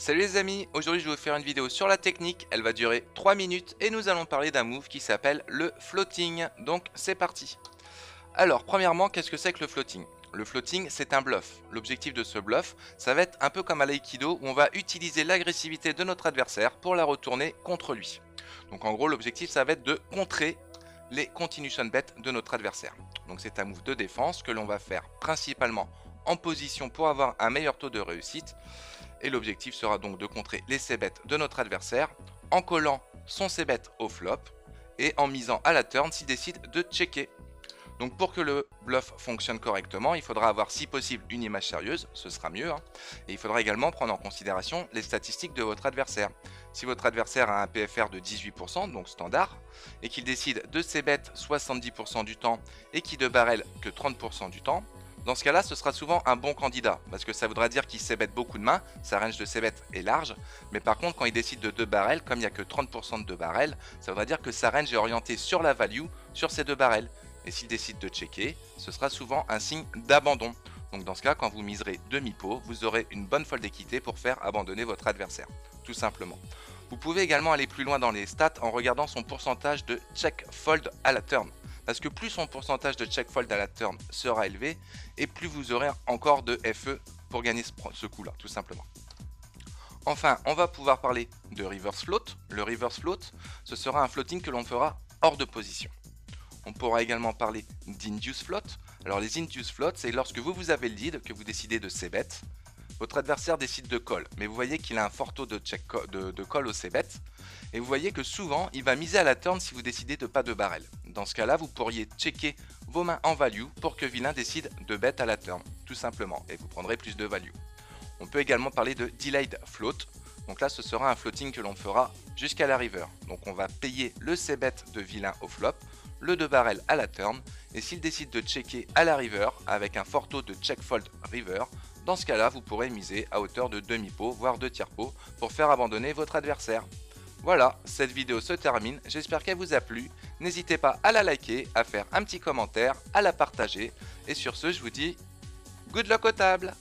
Salut les amis, aujourd'hui je vais vous faire une vidéo sur la technique, elle va durer 3 minutes et nous allons parler d'un move qui s'appelle le floating, donc c'est parti. Alors premièrement, qu'est-ce que c'est que le floating? Le floating c'est un bluff, l'objectif de ce bluff ça va être un peu comme à l'aïkido où on va utiliser l'agressivité de notre adversaire pour la retourner contre lui. Donc en gros l'objectif ça va être de contrer les continuation bets de notre adversaire. Donc c'est un move de défense que l'on va faire principalement en position pour avoir un meilleur taux de réussite. Et l'objectif sera donc de contrer les c-bets de notre adversaire en collant son c-bet au flop et en misant à la turn s'il décide de checker. Donc pour que le bluff fonctionne correctement, il faudra avoir si possible une image sérieuse, ce sera mieux. Et il faudra également prendre en considération les statistiques de votre adversaire. Si votre adversaire a un PFR de 18%, donc standard, et qu'il décide de c-bet 70% du temps et qu'il de barrel que 30% du temps, dans ce cas-là, ce sera souvent un bon candidat, parce que ça voudra dire qu'il c-bet beaucoup de mains, sa range de c-bet est large, mais par contre quand il décide de 2 barrels, comme il n'y a que 30% de 2 barrels, ça voudra dire que sa range est orientée sur la value, sur ces 2 barrels. Et s'il décide de checker, ce sera souvent un signe d'abandon. Donc dans ce cas, quand vous miserez demi-pot, vous aurez une bonne fold d'équité pour faire abandonner votre adversaire, tout simplement. Vous pouvez également aller plus loin dans les stats en regardant son pourcentage de check fold à la turn. Parce que plus son pourcentage de check fold à la turn sera élevé, et plus vous aurez encore de FE pour gagner ce coup-là, tout simplement. Enfin, on va pouvoir parler de reverse float. Le reverse float, ce sera un floating que l'on fera hors de position. On pourra également parler d'induce float. Alors les induce float, c'est lorsque vous avez le lead, que vous décidez de c-bet. Votre adversaire décide de call, mais vous voyez qu'il a un fort taux de call au c-bet. Et vous voyez que souvent, il va miser à la turn si vous décidez de pas de barrel. Dans ce cas-là, vous pourriez checker vos mains en value pour que vilain décide de bet à la turn, tout simplement, et vous prendrez plus de value. On peut également parler de delayed float. Donc là, ce sera un floating que l'on fera jusqu'à la river. Donc on va payer le c-bet de vilain au flop, le 2 barrel à la turn, et s'il décide de checker à la river avec un fort taux de check fold river, dans ce cas-là, vous pourrez miser à hauteur de demi-pot, voire 2 tiers pot, pour faire abandonner votre adversaire. Voilà, cette vidéo se termine, j'espère qu'elle vous a plu. N'hésitez pas à la liker, à faire un petit commentaire, à la partager. Et sur ce, je vous dis good luck aux tables!